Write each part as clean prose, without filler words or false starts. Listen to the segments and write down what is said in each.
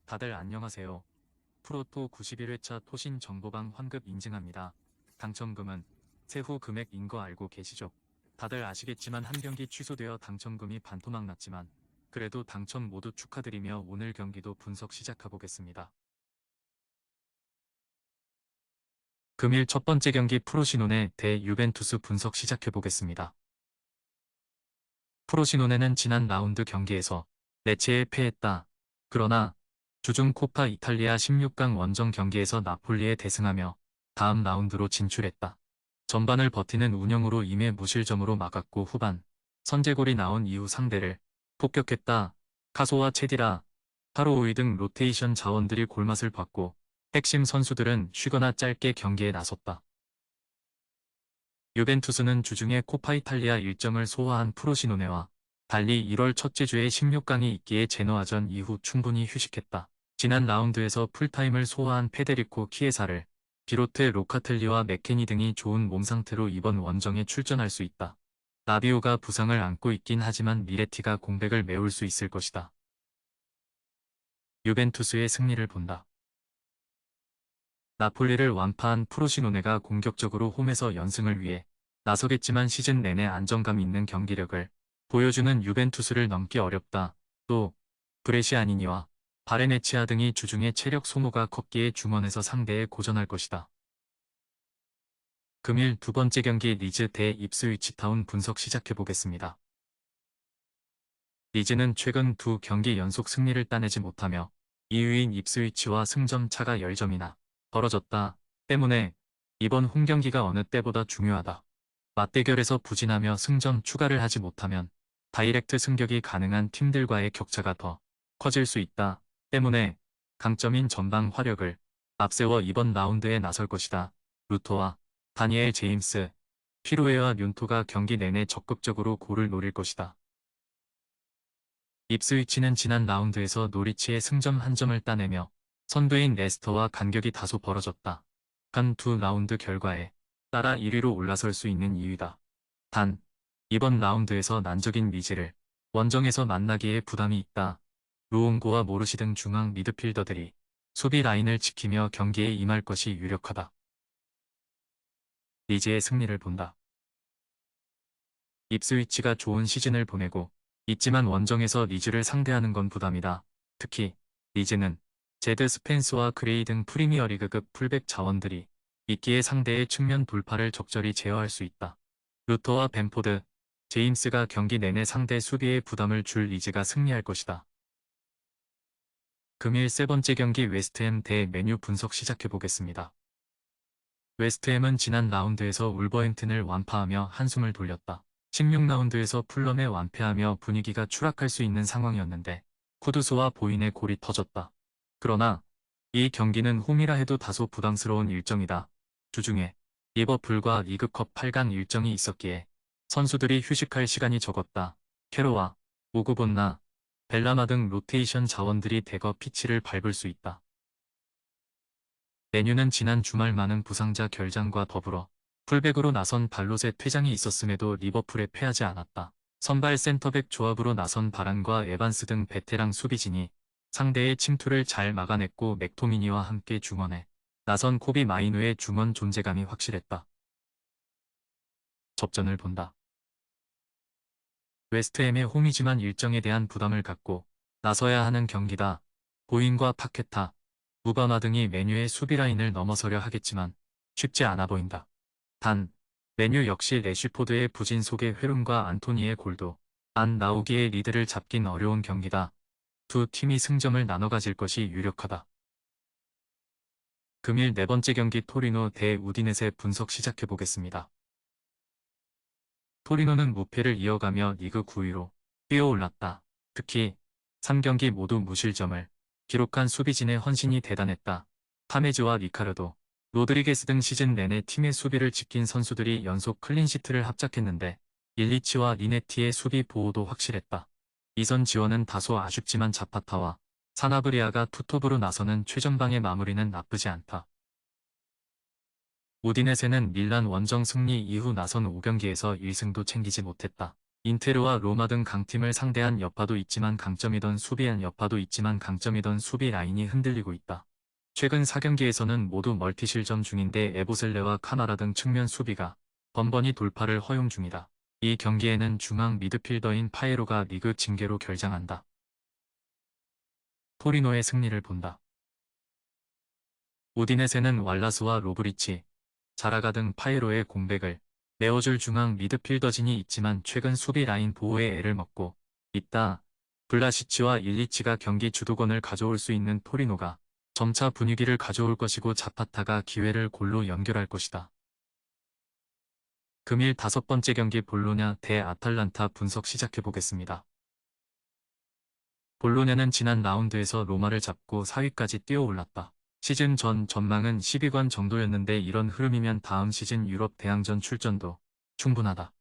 다들 안녕하세요. 프로토 91회차 토신 정보방 환급 인증합니다. 당첨금은 세후 금액인 거 알고 계시죠? 다들 아시겠지만 한 경기 취소되어 당첨금이 반토막 났지만 그래도 당첨 모두 축하드리며 오늘 경기도 분석 시작해보겠습니다. 금일 첫 번째 경기 프로시노네 대 유벤투스 분석 시작해보겠습니다. 프로시노네는 지난 라운드 경기에서 레체에 패했다. 그러나 주중 코파 이탈리아 16강 원정 경기에서 나폴리에 대승하며 다음 라운드로 진출했다. 전반을 버티는 운영으로 임해 무실점으로 막았고 후반 선제골이 나온 이후 상대를 폭격했다. 카소와 체디라, 하로우이 등 로테이션 자원들이 골맛을 봤고 핵심 선수들은 쉬거나 짧게 경기에 나섰다. 유벤투스는 주중에 코파 이탈리아 일정을 소화한 프로시노네와 달리 1월 첫째 주에 16강이 있기에 제노아전 이후 충분히 휴식했다. 지난 라운드에서 풀타임을 소화한 페데리코 키에사를 비롯해 로카텔리와 맥케니 등이 좋은 몸 상태로 이번 원정에 출전할 수 있다. 라비오가 부상을 안고 있긴 하지만 미레티가 공백을 메울 수 있을 것이다. 유벤투스의 승리를 본다. 나폴리를 완파한 프로시노네가 공격적으로 홈에서 연승을 위해 나서겠지만 시즌 내내 안정감 있는 경기력을 보여주는 유벤투스를 넘기 어렵다. 또 브레시아니니와 바레네치아 등이 주중에 체력 소모가 컸기에 중원에서 상대에 고전할 것이다. 금일 두 번째 경기 리즈 대 입스위치 타운 분석 시작해보겠습니다. 리즈는 최근 두 경기 연속 승리를 따내지 못하며 2위인 입스위치와 승점 차가 10점이나 벌어졌다. 때문에 이번 홈경기가 어느 때보다 중요하다. 맞대결에서 부진하며 승점 추가를 하지 못하면 다이렉트 승격이 가능한 팀들과의 격차가 더 커질 수 있다. 때문에 강점인 전방 화력을 앞세워 이번 라운드에 나설 것이다. 루토와 다니엘 제임스, 피로에와 륜토가 경기 내내 적극적으로 골을 노릴 것이다. 입스위치는 지난 라운드에서 노리치의 승점 1점을 따내며 선두인 레스터와 간격이 다소 벌어졌다. 간 두 라운드 결과에 따라 1위로 올라설 수 있는 2위다. 단, 이번 라운드에서 난적인 리즈를 원정에서 만나기에 부담이 있다. 루옹고와 모르시 등 중앙 미드필더들이 수비 라인을 지키며 경기에 임할 것이 유력하다. 리즈의 승리를 본다. 입스위치가 좋은 시즌을 보내고 있지만 원정에서 리즈를 상대하는 건 부담이다. 특히 리즈는 제드 스펜스와 그레이 등 프리미어리그급 풀백 자원들이 있기에 상대의 측면 돌파를 적절히 제어할 수 있다. 루터와 벤포드, 제임스가 경기 내내 상대 수비에 부담을 줄 리즈가 승리할 것이다. 금일 세 번째 경기 웨스트햄 대 메뉴 분석 시작해보겠습니다. 웨스트햄은 지난 라운드에서 울버햄튼을 완파하며 한숨을 돌렸다. 16라운드에서 풀럼에 완패하며 분위기가 추락할 수 있는 상황이었는데 쿠두스와 보인의 골이 터졌다. 그러나 이 경기는 홈이라 해도 다소 부담스러운 일정이다. 주중에 리버풀과 리그컵 8강 일정이 있었기에 선수들이 휴식할 시간이 적었다. 캐로와 오구본나, 벨라마 등 로테이션 자원들이 대거 피치를 밟을 수 있다. 메뉴는 지난 주말 많은 부상자 결장과 더불어 풀백으로 나선 발롯의 퇴장이 있었음에도 리버풀에 패하지 않았다. 선발 센터백 조합으로 나선 바란과 에반스 등 베테랑 수비진이 상대의 침투를 잘 막아냈고 맥토미니와 함께 중원에 나선 코비 마이누의 중원 존재감이 확실했다. 접전을 본다. 웨스트햄의 홈이지만 일정에 대한 부담을 갖고 나서야 하는 경기다. 보인과 파케타, 무바마 등이 메뉴의 수비 라인을 넘어서려 하겠지만 쉽지 않아 보인다. 단, 메뉴 역시 레쉬포드의 부진 속에 회룸과 안토니의 골도 안 나오기에 리드를 잡긴 어려운 경기다. 두 팀이 승점을 나눠 가질 것이 유력하다. 금일 네 번째 경기 토리노 대 우디네세 분석 시작해보겠습니다. 토리노는 무패를 이어가며 리그 9위로 뛰어올랐다. 특히 3경기 모두 무실점을 기록한 수비진의 헌신이 대단했다. 파메즈와 리카르도, 로드리게스 등 시즌 내내 팀의 수비를 지킨 선수들이 연속 클린시트를 합작했는데 일리치와 리네티의 수비 보호도 확실했다. 이선 지원은 다소 아쉽지만 자파타와 사나브리아가 투톱으로 나서는 최전방의 마무리는 나쁘지 않다. 우디네세는 밀란 원정 승리 이후 나선 5경기에서 1승도 챙기지 못했다. 인테르와 로마 등 강팀을 상대한 여파도 있지만 강점이던 수비한 여파도 있지만 강점이던 수비 라인이 흔들리고 있다. 최근 4경기에서는 모두 멀티실점 중인데 에보셀레와 카나라 등 측면 수비가 번번이 돌파를 허용 중이다. 이 경기에는 중앙 미드필더인 파에로가 리그 징계로 결장한다. 토리노의 승리를 본다. 우디네세는 왈라스와 로브리치, 자라가 등 파에로의 공백을 메워줄 중앙 미드필더진이 있지만 최근 수비 라인 보호에 애를 먹고 있다. 블라시치와 일리치가 경기 주도권을 가져올 수 있는 토리노가 점차 분위기를 가져올 것이고 자파타가 기회를 골로 연결할 것이다. 금일 5번째 경기 볼로냐 대 아탈란타 분석 시작해보겠습니다. 볼로냐는 지난 라운드에서 로마를 잡고 4위까지 뛰어올랐다. 시즌 전 전망은 10위권 정도였는데 이런 흐름이면 다음 시즌 유럽 대항전 출전도 충분하다.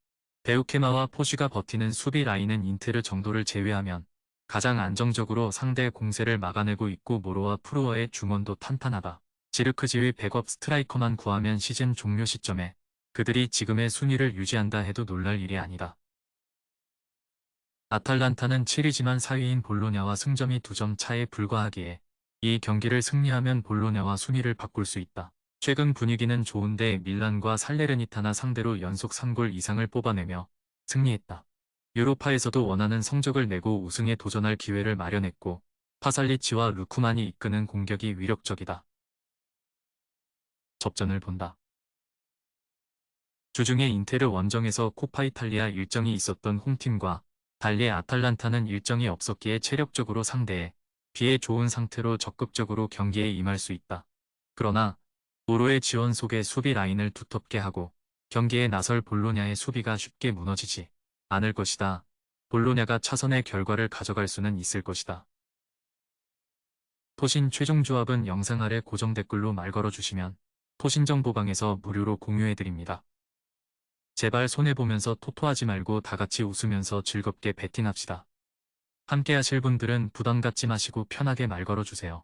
베우케마와 포시가 버티는 수비 라인은 인테르 정도를 제외하면 가장 안정적으로 상대 공세를 막아내고 있고 모로와 프루어의 중원도 탄탄하다. 지르크지의 백업 스트라이커만 구하면 시즌 종료 시점에 그들이 지금의 순위를 유지한다 해도 놀랄 일이 아니다. 아탈란타는 7위지만 4위인 볼로냐와 승점이 2점 차에 불과하기에 이 경기를 승리하면 볼로냐와 순위를 바꿀 수 있다. 최근 분위기는 좋은데 밀란과 살레르니타나 상대로 연속 3골 이상을 뽑아내며 승리했다. 유로파에서도 원하는 성적을 내고 우승에 도전할 기회를 마련했고 파살리치와 루쿠만이 이끄는 공격이 위력적이다. 접전을 본다. 주중에 인테르 원정에서 코파 이탈리아 일정이 있었던 홈팀과 달리 아탈란타는 일정이 없었기에 체력적으로 상대에 비해 좋은 상태로 적극적으로 경기에 임할 수 있다. 그러나 모로의 지원 속에 수비 라인을 두텁게 하고 경기에 나설 볼로냐의 수비가 쉽게 무너지지 않을 것이다. 볼로냐가 차선의 결과를 가져갈 수는 있을 것이다. 토신 최종 조합은 영상 아래 고정 댓글로 말 걸어주시면 토신정보방에서 무료로 공유해드립니다. 제발 손해보면서 토토하지 말고 다같이 웃으면서 즐겁게 베팅합시다. 함께 하실 분들은 부담 갖지 마시고 편하게 말 걸어주세요.